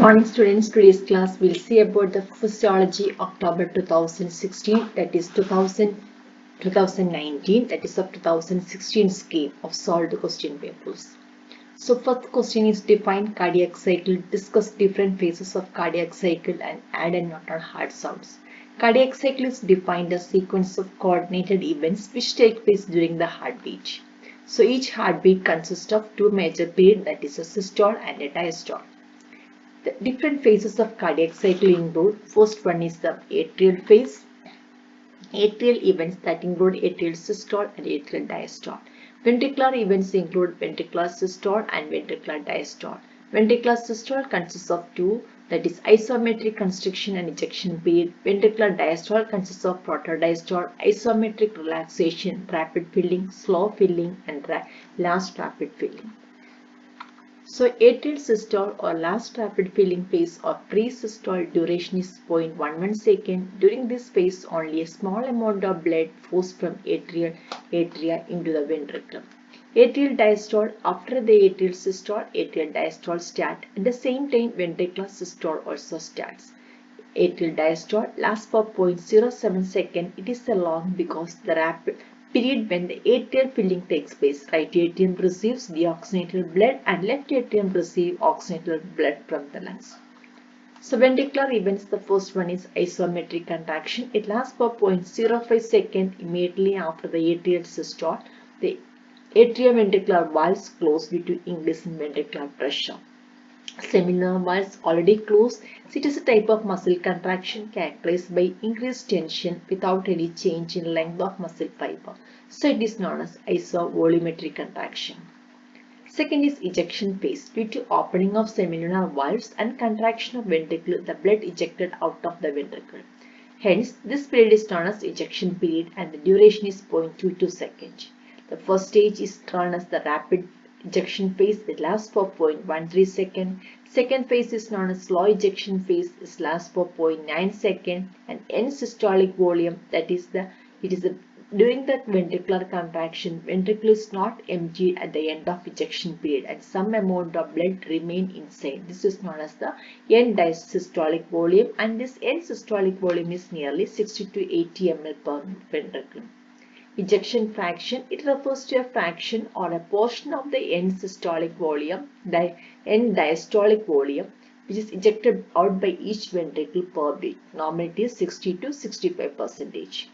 Morning students, today's class will see about the physiology October 2016, that is 2019, that is of 2016 scheme of solved question papers. So first question is define cardiac cycle, discuss different phases of cardiac cycle and add and not on hard sounds. Cardiac cycle is defined as sequence of coordinated events which take place during the heartbeat. So each heartbeat consists of two major periods, that is a systole and a diastole. The different phases of cardiac cycle include, first one is the atrial phase, atrial events that include atrial systole and atrial diastole. Ventricular events include ventricular systole and ventricular diastole. Ventricular systole consists of two, that is isometric constriction and ejection period. Ventricular diastole consists of protodiastole, isometric relaxation, rapid filling, slow filling and last rapid filling. So atrial systole or last rapid filling phase or pre-systole duration is 0.11 second. During this phase, only a small amount of blood flows from atria into the ventricle. Atrial diastole, after the atrial systole, atrial diastole starts. At the same time, ventricular systole also starts. Atrial diastole lasts for 0.07 second. It is long because the rapid period when the atrial filling takes place. Right atrium receives deoxygenated blood and left atrium receives oxygenated blood from the lungs. So ventricular events, the first one is isometric contraction. It lasts for 0.05 second immediately after the atrial systole. The atrioventricular valves close due to increase in ventricular pressure. Seminal valves already closed. It is a type of muscle contraction characterized by increased tension without any change in length of muscle fiber. So it is known as isovolumetric contraction. Second is ejection phase. Due to opening of seminal valves and contraction of ventricle, the blood ejected out of the ventricle. Hence, this period is known as ejection period and the duration is 0.22 seconds. The first stage is known as the rapid ejection phase. It lasts for 0.13 second. Second phase is known as slow ejection phase. It lasts for 0.9 second. And end systolic volume, that is during the ventricular contraction, ventricle is not emptied at the end of ejection period and some amount of blood remain inside. This is known as the end systolic volume, and this end systolic volume is nearly 60 to 80 ml per ventricle. Ejection fraction, it refers to a fraction or a portion of the end systolic volume, the end diastolic volume, which is ejected out by each ventricle per beat. Normally it is 60 to 65%.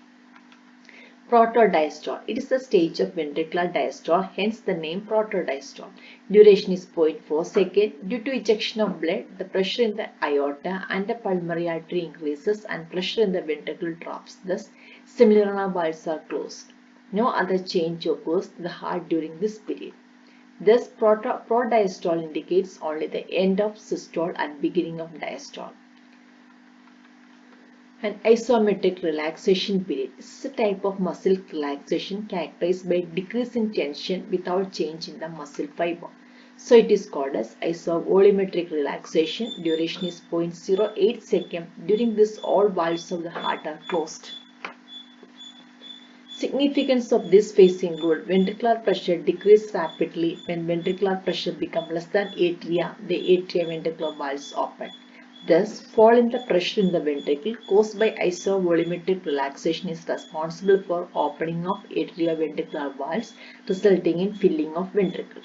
Protodiastole, it is the stage of ventricular diastole, hence the name protodiastole. Duration is 0.4 second. Due to ejection of blood, the pressure in the aorta and the pulmonary artery increases and pressure in the ventricle drops. Thus, seminal valves are closed. No other change occurs in the heart during this period. Thus, prodiastole indicates only the end of systole and beginning of diastole. An isometric relaxation period. This is a type of muscle relaxation characterized by decrease in tension without change in the muscle fiber. So it is called as isovolumetric relaxation. Duration is 0.08 second. During this, all valves of the heart are closed. Significance of this phase include ventricular pressure decreases rapidly. When ventricular pressure becomes less than atria, the atrioventricular valves open. Thus, fall in the pressure in the ventricle caused by isovolumetric relaxation is responsible for opening of atrioventricular valves, resulting in filling of ventricle.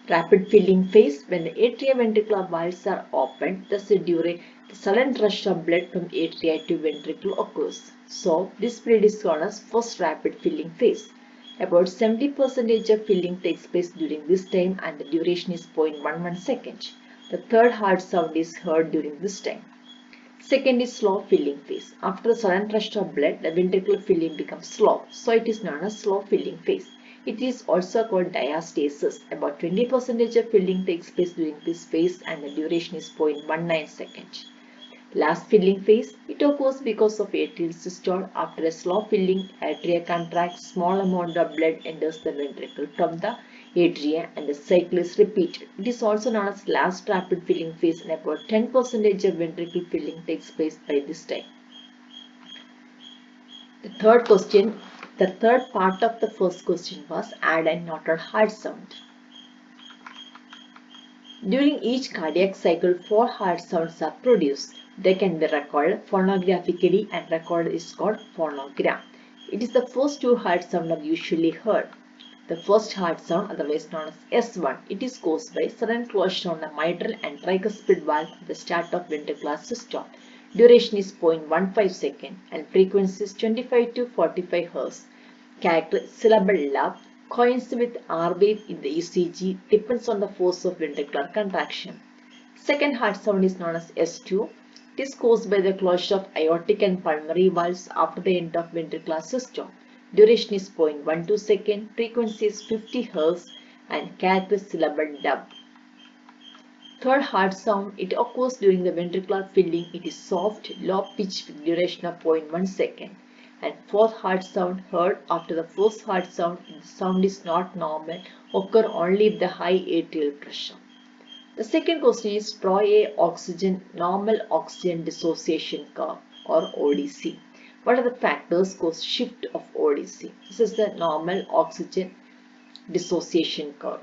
Rapid filling phase, when the atrioventricular valves are opened, thus the sudden rush of blood from atria to ventricle occurs. So, this period is called as first rapid filling phase. About 70% of filling takes place during this time and the duration is 0.11 second. The third heart sound is heard during this time. Second is slow filling phase. After the sudden rush of blood, the ventricular filling becomes slow. So it is known as slow filling phase. It is also called diastasis. About 20% of filling takes place during this phase and the duration is 0.19 seconds. Last filling phase, it occurs because of atrial systole. After a slow filling, atria contracts, small amount of blood enters the ventricle from the atria and the cycle is repeated. It is also known as last rapid filling phase and about 10% of ventricle filling takes place by this time. The third part of the first question was add and not a hard sound. During each cardiac cycle, 4 heart sounds are produced. They can be recorded phonographically, and record is called phonogram. It is the first 2 heart sounds are usually heard. The first heart sound, otherwise known as S1, it is caused by sudden closure on the mitral and tricuspid valve at the start of ventricular systole. Duration is 0.15 seconds and frequency is 25 to 45 Hz. Character syllable lab coincides with R wave in the ECG, depends on the force of ventricular contraction. Second heart sound is known as S2. It is caused by the closure of aortic and pulmonary valves after the end of ventricular systole. Duration is 0.12 seconds, frequency is 50 Hz and character syllable dub. Third heart sound, it occurs during the ventricular filling. It is soft, low pitch with duration of 0.1 second. And fourth heart sound heard after the first heart sound, if the sound is not normal, occur only if the high atrial pressure. The second question is draw a normal oxygen dissociation curve or ODC. What are the factors cause shift of ODC? This is the normal oxygen dissociation curve.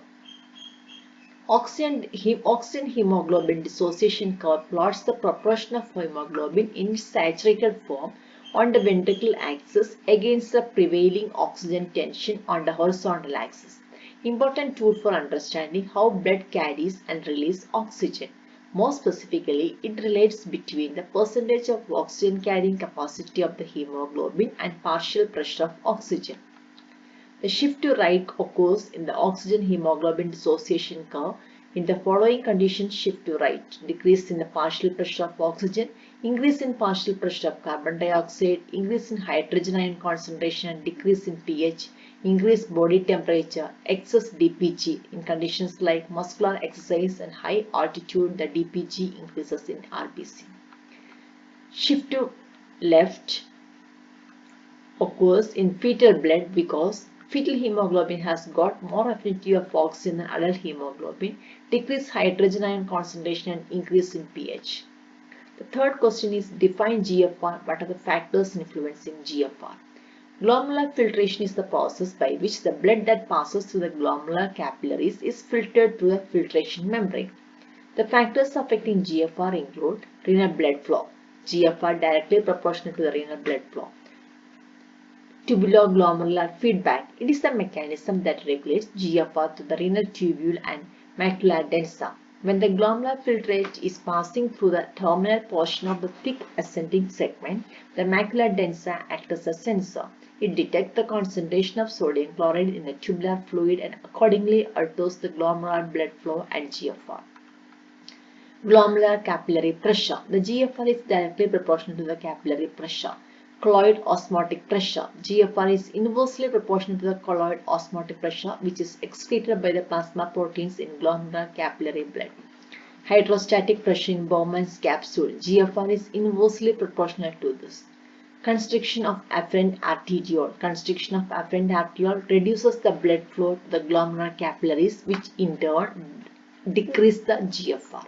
Oxygen hemoglobin dissociation curve plots the proportion of hemoglobin in its saturated form on the ventricular axis against the prevailing oxygen tension on the horizontal axis. Important tool for understanding how blood carries and releases oxygen. More specifically, it relates between the percentage of oxygen carrying capacity of the hemoglobin and partial pressure of oxygen. The shift to right occurs in the oxygen hemoglobin dissociation curve. In the following conditions, shift to right: decrease in the partial pressure of oxygen, increase in partial pressure of carbon dioxide, increase in hydrogen ion concentration and decrease in pH, increase body temperature, excess DPG. In conditions like muscular exercise and high altitude, the DPG increases in RBC. Shift to left occurs in fetal blood because fetal hemoglobin has got more affinity of oxygen than adult hemoglobin, decrease hydrogen ion concentration and increase in pH. The third question is define GFR. What are the factors influencing GFR? Globular filtration is the process by which the blood that passes through the glomerular capillaries is filtered through the filtration membrane. The factors affecting GFR include renal blood flow. GFR directly proportional to the renal blood flow. Tubuloglomerular feedback. It is the mechanism that regulates GFR to the renal tubule and macula densa. When the glomerular filtrate is passing through the terminal portion of the thick ascending segment, the macula densa acts as a sensor. It detects the concentration of sodium chloride in the tubular fluid and accordingly alters the glomerular blood flow and GFR. Glomerular capillary pressure. The GFR is directly proportional to the capillary pressure. Colloid osmotic pressure. GFR is inversely proportional to the colloid osmotic pressure, which is excreted by the plasma proteins in glomerular capillary blood. Hydrostatic pressure in Bowman's capsule. GFR is inversely proportional to this. Constriction of afferent arteriole. Constriction of afferent arteriole reduces the blood flow to the glomerular capillaries, which in turn decrease the GFR.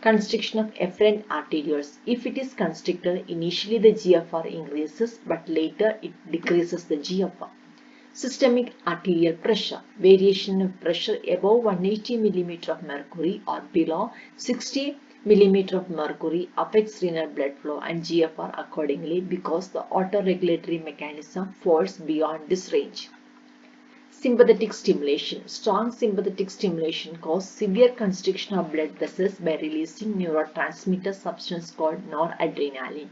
Constriction of efferent arterioles. If it is constricted, initially the GFR increases, but later it decreases the GFR. Systemic arterial pressure. Variation of pressure above 180 mm of mercury or below 60 mm of mercury affects renal blood flow and GFR accordingly because the autoregulatory mechanism falls beyond this range. Sympathetic stimulation. Strong sympathetic stimulation causes severe constriction of blood vessels by releasing neurotransmitter substance called noradrenaline.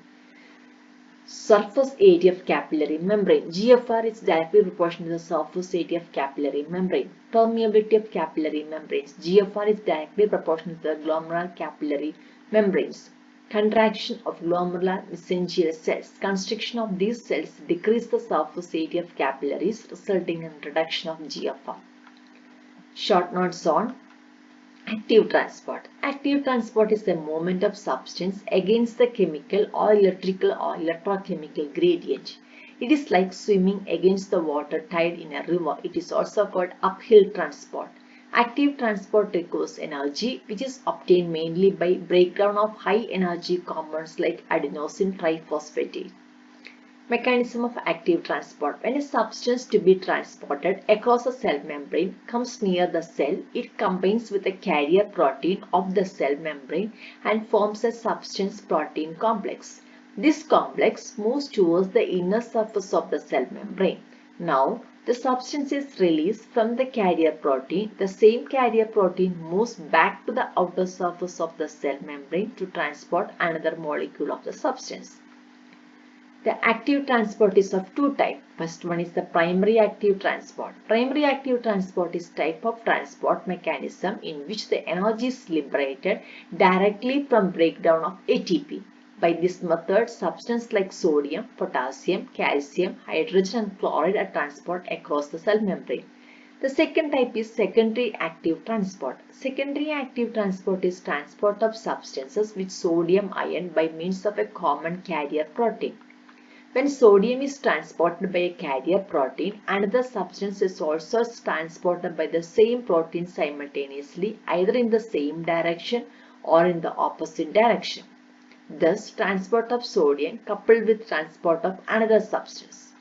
Surface area of capillary membrane. GFR is directly proportional to the surface area of capillary membrane. Permeability of capillary membranes. GFR is directly proportional to the glomerular capillary membranes. Contraction of glomerular mesangial cells. Constriction of these cells decrease the surface area of capillaries, resulting in reduction of GFR. Short notes on active transport. Active transport is the movement of substance against the chemical or electrical or electrochemical gradient. It is like swimming against the water tide in a river. It is also called uphill transport. Active transport requires energy, which is obtained mainly by breakdown of high energy compounds like adenosine triphosphate. Mechanism of active transport. When a substance to be transported across a cell membrane comes near the cell, it combines with a carrier protein of the cell membrane and forms a substance-protein complex. This complex moves towards the inner surface of the cell membrane. Now, the substance is released from the carrier protein. The same carrier protein moves back to the outer surface of the cell membrane to transport another molecule of the substance. The active transport is of two types. First one is the primary active transport. Primary active transport is type of transport mechanism in which the energy is liberated directly from breakdown of ATP. By this method, substances like sodium, potassium, calcium, hydrogen and chloride are transported across the cell membrane. The second type is secondary active transport. Secondary active transport is transport of substances with sodium ion by means of a common carrier protein. When sodium is transported by a carrier protein, another substance is also transported by the same protein simultaneously, either in the same direction or in the opposite direction. Thus, transport of sodium coupled with transport of another substance.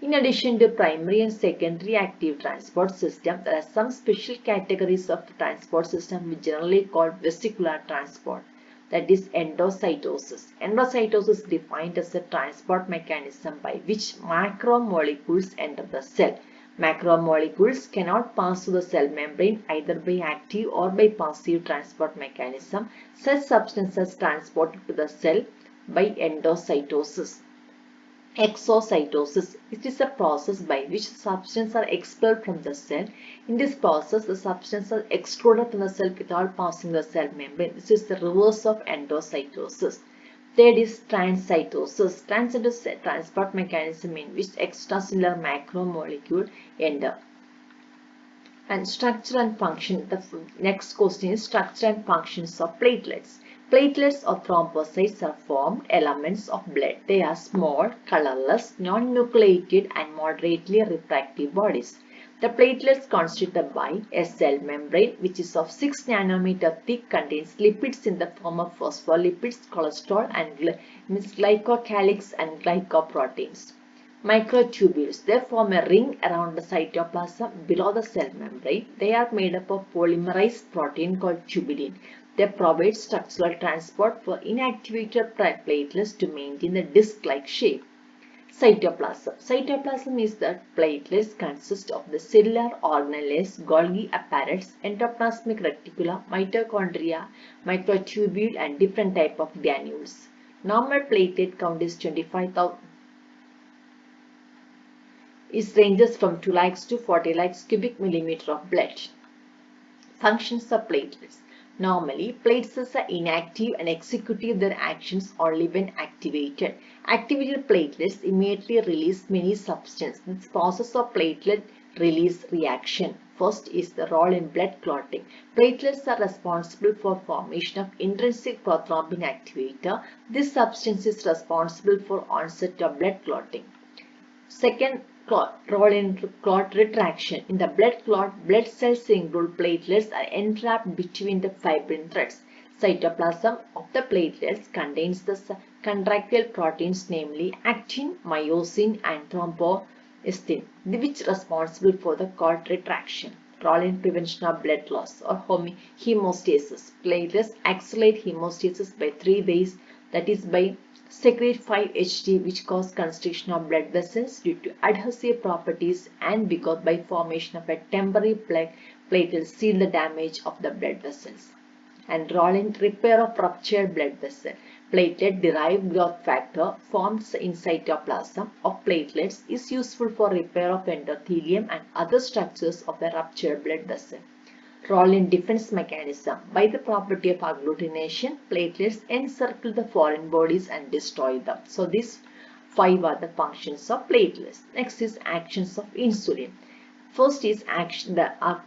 In addition to primary and secondary active transport system, there are some special categories of transport system which generally called vesicular transport. That is endocytosis. Endocytosis is defined as a transport mechanism by which macromolecules enter the cell. Macromolecules cannot pass through the cell membrane either by active or by passive transport mechanism. Such substances transported to the cell by endocytosis. Exocytosis. It is a process by which substances are expelled from the cell. In this process, the substances are extruded from the cell without passing the cell membrane. This is the reverse of endocytosis. Third is transcytosis. Transcytosis is a transport mechanism in which extracellular macromolecule enter. And structure and function. The next question is structure and functions of platelets. Platelets or thrombocytes are formed elements of blood. They are small, colorless, non-nucleated and moderately refractive bodies. The platelets constituted by a cell membrane which is of 6 nanometer thick, contains lipids in the form of phospholipids, cholesterol and glycocalyx and glycoproteins. Microtubules. They form a ring around the cytoplasm below the cell membrane. They are made up of polymerized protein called tubulin. They provide structural transport for inactivated platelets to maintain the disc-like shape. Cytoplasm. Cytoplasm is that platelets consist of the cellular organelles, Golgi apparatus, endoplasmic reticula, mitochondria, microtubule and different type of granules. Normal platelet count is 25,000. It ranges from 2 lakhs to 40 lakhs cubic millimeter of blood. Functions of platelets. Normally, platelets are inactive and execute their actions only when activated. Activated platelets immediately release many substances. This process of platelet release reaction. First is the role in blood clotting. Platelets are responsible for formation of intrinsic prothrombin activator. This substance is responsible for onset of blood clotting. Second, role in clot retraction. In the blood clot, blood cells include platelets are entrapped between the fibrin threads. Cytoplasm of the platelets contains the contractile proteins, namely actin, myosin and thromboestin, which are responsible for the clot retraction. Role in prevention of blood loss or hemostasis. Platelets accelerate hemostasis by 3 ways, that is by secrete 5-HT which cause constriction of blood vessels due to adhesive properties and because by formation of a temporary platelet seal the damage of the blood vessels. And role in repair of ruptured blood vessel. Platelet derived growth factor formed in cytoplasm of platelets is useful for repair of endothelium and other structures of the ruptured blood vessel. Role in defense mechanism. By the property of agglutination, platelets encircle the foreign bodies and destroy them. So these 5 are the functions of platelets. Next is actions of insulin. First is action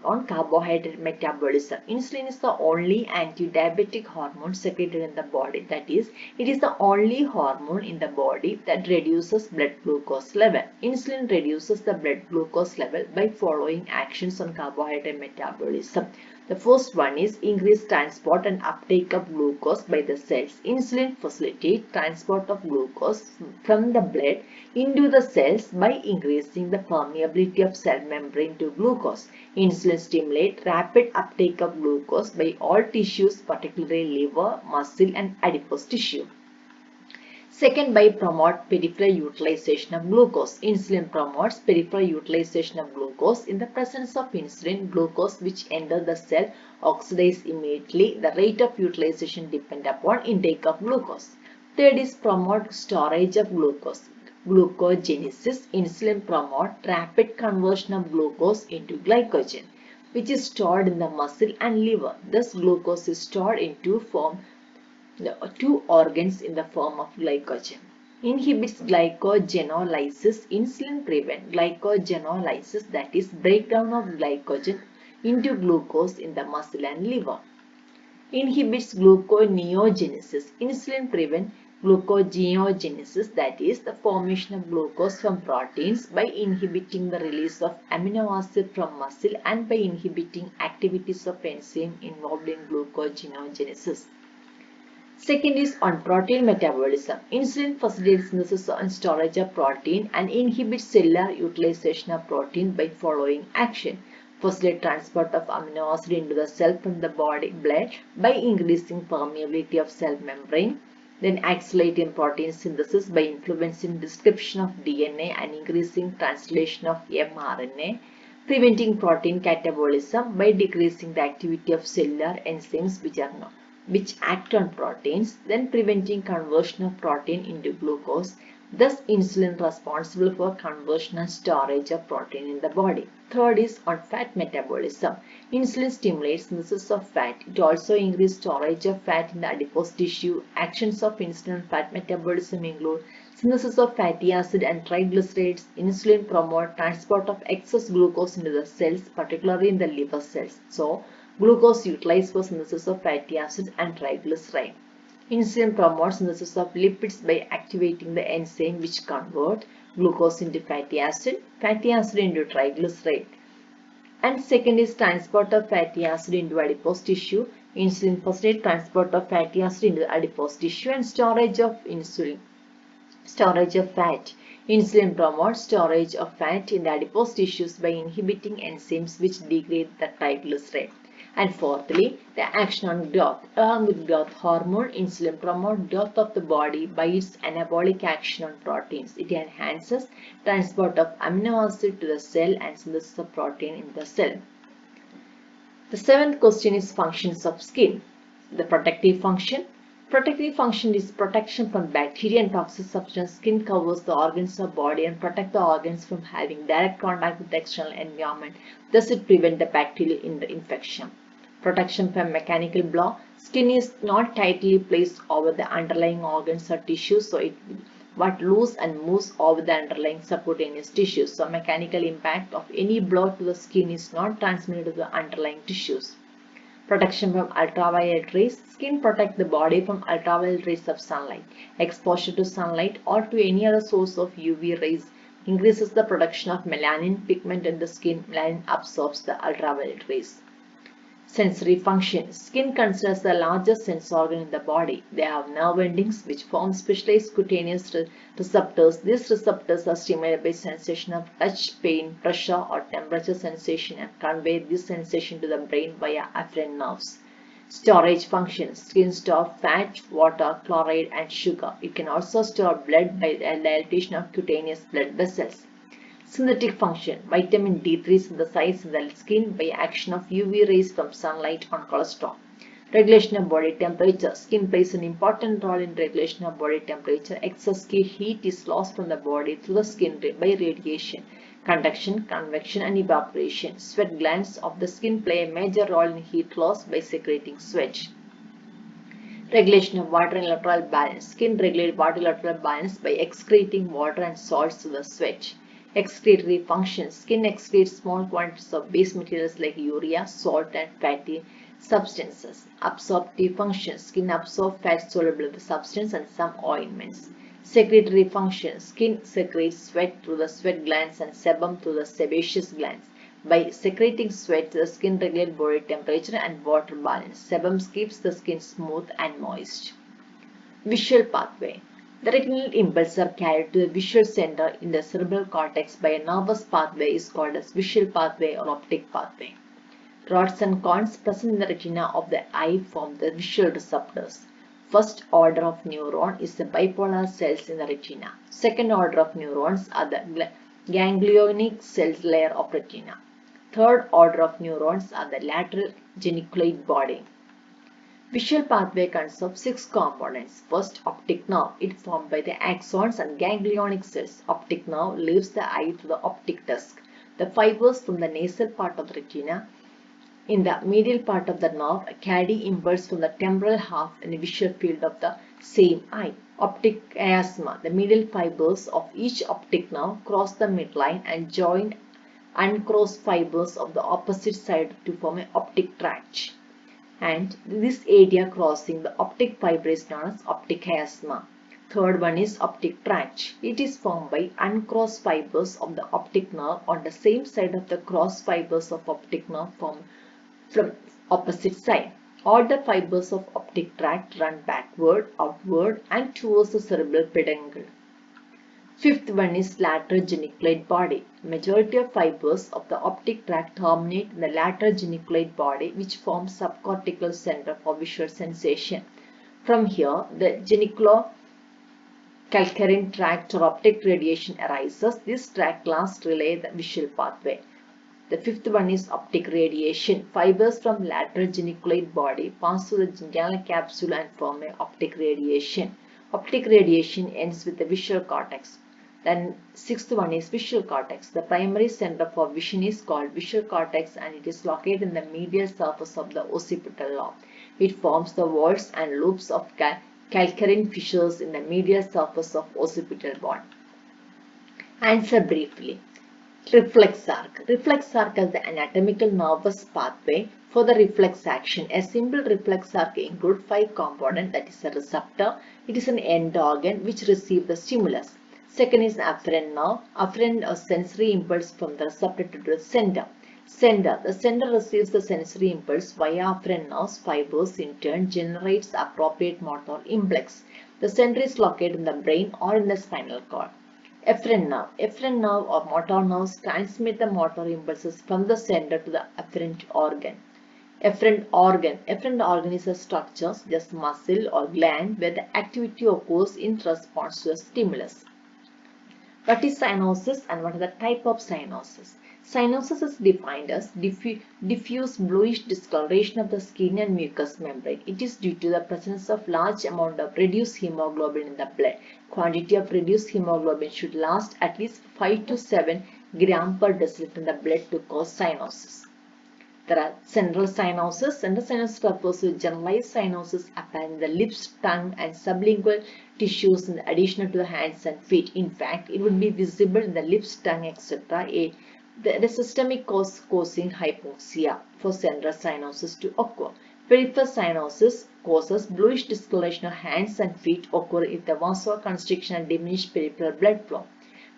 on carbohydrate metabolism. Insulin is the only anti-diabetic hormone secreted in the body. That is, it is the only hormone in the body that reduces blood glucose level. Insulin reduces the blood glucose level by following actions on carbohydrate metabolism. The first one is increased transport and uptake of glucose by the cells. Insulin facilitates transport of glucose from the blood into the cells by increasing the permeability of cell membrane to glucose. Insulin stimulates rapid uptake of glucose by all tissues, particularly liver, muscle, and adipose tissue. Second, by promote peripheral utilization of glucose. Insulin promotes peripheral utilization of glucose. In the presence of insulin, glucose which enters the cell oxidizes immediately. The rate of utilization depends upon intake of glucose. Third is promote storage of glucose. Glucogenesis. Insulin promotes rapid conversion of glucose into glycogen, which is stored in the muscle and liver. Thus, glucose is stored in two organs in the form of glycogen. Inhibits glycogenolysis. Insulin prevents glycogenolysis, that is breakdown of glycogen into glucose in the muscle and liver. Inhibits gluconeogenesis. Insulin prevents gluconeogenesis, that is the formation of glucose from proteins, by inhibiting the release of amino acid from muscle and by inhibiting activities of enzyme involved in gluconeogenesis. Second is on protein metabolism. Insulin facilitates synthesis and storage of protein and inhibits cellular utilization of protein by following action. Facilitate transport of amino acid into the cell from the body blood by increasing permeability of cell membrane. Then accelerating protein synthesis by influencing description of DNA and increasing translation of mRNA. Preventing protein catabolism by decreasing the activity of cellular enzymes which act on proteins, then preventing conversion of protein into glucose. Thus, insulin responsible for conversion and storage of protein in the body. Third is on fat metabolism. Insulin stimulates synthesis of fat. It also increases storage of fat in the adipose tissue. Actions of insulin on fat metabolism include synthesis of fatty acid and triglycerides. Insulin promotes transport of excess glucose into the cells, particularly in the liver cells. So, glucose utilized for synthesis of fatty acid and triglyceride. Insulin promotes synthesis of lipids by activating the enzyme which convert glucose into fatty acid into triglyceride. And second is transport of fatty acid into adipose tissue. Insulin facilitates transport of fatty acid into adipose tissue and storage of fat. Insulin promotes storage of fat in the adipose tissues by inhibiting enzymes which degrade the triglyceride. And fourthly, the action on growth. Along with growth hormone, insulin promotes growth of the body by its anabolic action on proteins. It enhances transport of amino acid to the cell and synthesis of protein in the cell. The seventh question is functions of skin. The protective function. Protective function is protection from bacteria and toxic substance. Skin covers the organs of body and protects the organs from having direct contact with the external environment. Thus, it prevents the bacterial infection. Protection from mechanical blow. Skin is not tightly placed over the underlying organs or tissues, so it loose and moves over the underlying subcutaneous tissues. So, mechanical impact of any blow to the skin is not transmitted to the underlying tissues. Protection from ultraviolet rays. Skin protects the body from ultraviolet rays of sunlight. Exposure to sunlight or to any other source of UV rays increases the production of melanin pigment in the skin. Melanin absorbs the ultraviolet rays. Sensory function. Skin considers the largest sense organ in the body. They have nerve endings which form specialized cutaneous receptors. These receptors are stimulated by sensation of touch, pain, pressure or temperature sensation and convey this sensation to the brain via afferent nerves. Storage function. Skin stores fat, water, chloride and sugar. It can also store blood by the dilatation of cutaneous blood vessels. Synthetic function. Vitamin D3 synthesized in the skin by action of UV rays from sunlight on cholesterol. Regulation of body temperature. Skin plays an important role in regulation of body temperature. Excess heat is lost from the body through the skin by radiation, conduction, convection and evaporation. Sweat glands of the skin play a major role in heat loss by secreting sweat. Regulation of water and electrolyte balance. Skin regulates water electrolyte balance by excreting water and salts through the sweat. Excretory function. Skin excretes small quantities of base materials like urea, salt and fatty substances. Absorptive function. Skin absorbs fat-soluble substance and some ointments. Secretory function. Skin secretes sweat through the sweat glands and sebum through the sebaceous glands. By secreting sweat, the skin regulates body temperature and water balance. Sebum keeps the skin smooth and moist. Visual pathway. The retinal impulses are carried to the visual center in the cerebral cortex by a nervous pathway is called as visual pathway or optic pathway. Rods and cones present in the retina of the eye form the visual receptors. First order of neuron is the bipolar cells in the retina. Second order of neurons are the ganglionic cells layer of retina. Third order of neurons are the lateral geniculate body. Visual pathway consists of 6 components. First, optic nerve. It is formed by the axons and ganglionic cells. Optic nerve leaves the eye to the optic disc. The fibers from the nasal part of the retina in the medial part of the nerve carry impulse from the temporal half in the visual field of the same eye. Optic chiasma. The medial fibers of each optic nerve cross the midline and join uncrossed fibers of the opposite side to form an optic tract. And this area crossing the optic fiber is known as optic chiasma. Third one is optic tract. It is formed by uncrossed fibers of the optic nerve on the same side of the crossed fibers of optic nerve formed from opposite side. All the fibers of optic tract run backward, outward and towards the cerebral peduncle. Fifth one is lateral geniculate body. Majority of fibers of the optic tract terminate in the lateral geniculate body which forms subcortical center for visual sensation. From here, the geniculocalcarine tract or optic radiation arises. This tract last relay the visual pathway. The fifth one is optic radiation. Fibers from lateral geniculate body pass through the geniculate capsule and form an optic radiation. Optic radiation ends with the visual cortex. Then sixth one is visual cortex. The primary center for vision is called visual cortex and it is located in the medial surface of the occipital lobe. It forms the walls and loops of calcarine fissures in the medial surface of occipital bone. Answer briefly. Reflex arc. Reflex arc is the anatomical nervous pathway for the reflex action. A simple reflex arc includes 5 components, that is a receptor. It is an end organ which receives the stimulus. Second is afferent nerve. Afferent a sensory impulse from the receptor to the sender. The sender receives the sensory impulse via afferent nerves. Fibers in turn generates appropriate motor impulse. The center is located in the brain or in the spinal cord. Efferent nerve or motor nerves transmit the motor impulses from the sender to the afferent organ. Efferent organ is a structure, just muscle or gland, where the activity occurs in response to a stimulus. What is cyanosis and what is the type of cyanosis? Cyanosis is defined as diffuse bluish discoloration of the skin and mucous membrane. It is due to the presence of large amount of reduced hemoglobin in the blood. Quantity of reduced hemoglobin should last at least 5 to 7 gram per deciliter in the blood to cause cyanosis. There are central cyanosis. Central cyanosis refers to generalized cyanosis apparent in the lips, tongue and sublingual tissues in addition to the hands and feet. In fact, it would be visible in the lips, tongue, etc. The systemic cause causing hypoxia for central cyanosis to occur. Peripheral cyanosis causes bluish discoloration of hands and feet occur if the vasoconstriction and diminished peripheral blood flow.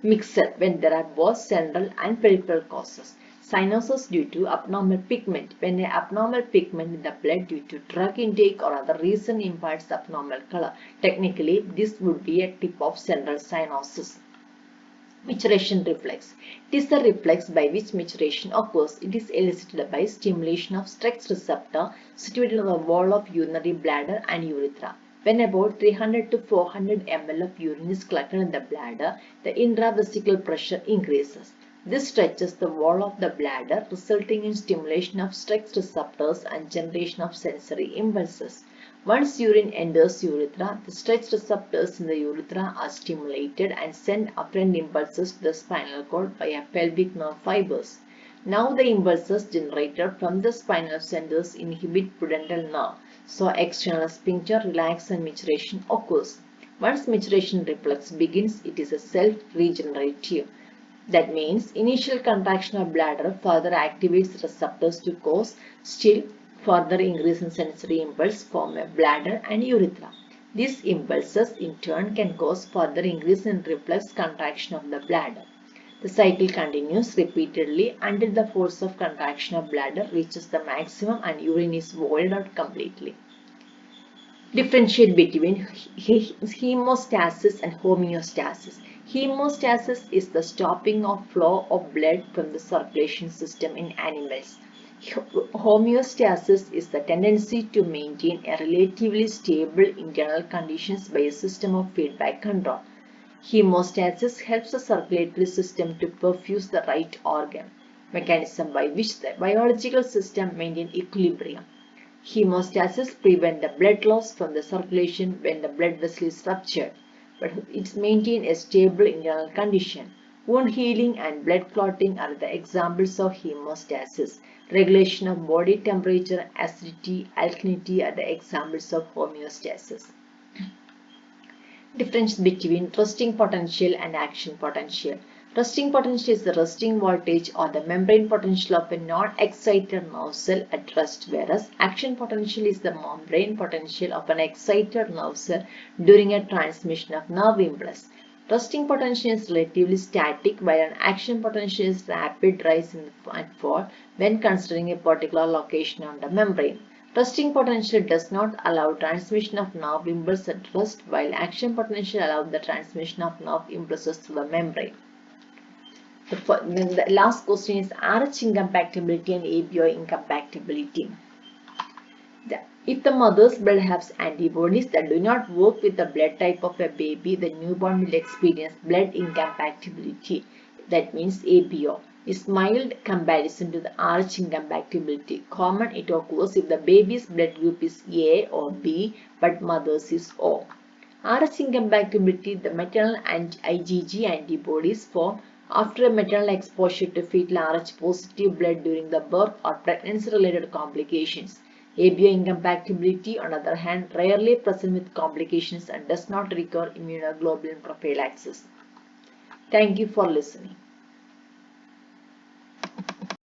Mixed when there are both central and peripheral causes. Cyanosis due to abnormal pigment. When an abnormal pigment in the blood due to drug intake or other reason imparts abnormal color. Technically, this would be a type of central cyanosis. Maturation reflex. It is the reflex by which maturation occurs. It is elicited by stimulation of stress receptor situated on the wall of urinary bladder and urethra. When about 300 to 400 ml of urine is collected in the bladder, the intravesical pressure increases. This stretches the wall of the bladder, resulting in stimulation of stress receptors and generation of sensory impulses. Once urine enters urethra, the stretch receptors in the urethra are stimulated and send afferent impulses to the spinal cord via pelvic nerve fibers. Now the impulses generated from the spinal centers inhibit pudendal nerve, so external sphincter relax and maturation occurs. Once maturation reflex begins, it is a self-regenerative. That means initial contraction of bladder further activates receptors to cause still further increase in sensory impulse from a bladder and urethra. These impulses in turn can cause further increase in reflex contraction of the bladder. The cycle continues repeatedly until the force of contraction of bladder reaches the maximum and urine is voided out completely. Differentiate between hemostasis and homeostasis. Hemostasis is the stopping of flow of blood from the circulation system in animals. Homeostasis is the tendency to maintain a relatively stable internal conditions by a system of feedback control. Hemostasis helps the circulatory system to perfuse the right organ, mechanism by which the biological system maintains equilibrium. Hemostasis prevents the blood loss from the circulation when the blood vessel is ruptured, but it maintains a stable internal condition. Wound healing and blood clotting are the examples of hemostasis. Regulation of body temperature, acidity, alkalinity are the examples of homeostasis. Difference between resting potential and action potential. Resting potential is the resting voltage or the membrane potential of a non-excited nerve cell at rest, whereas action potential is the membrane potential of an excited nerve cell during a transmission of nerve impulse. Resting potential is relatively static, while an action potential is rapid rise and fall when considering a particular location on the membrane. Resting potential does not allow transmission of nerve impulse at rest, while action potential allows the transmission of nerve impulses through the membrane. The last question is RH incompatibility and ABO incompatibility. If the mother's blood has antibodies that do not work with the blood type of a baby, the newborn will experience blood incompatibility. That means ABO. Is mild comparison to the RH incompatibility. Common, it occurs if the baby's blood group is A or B but mother's is O. RH incompatibility, the maternal and IgG antibodies form after a maternal exposure to fetal RH positive blood during the birth or pregnancy related complications. ABO incompatibility, on the other hand, rarely present with complications and does not require immunoglobulin prophylaxis. Thank you for listening.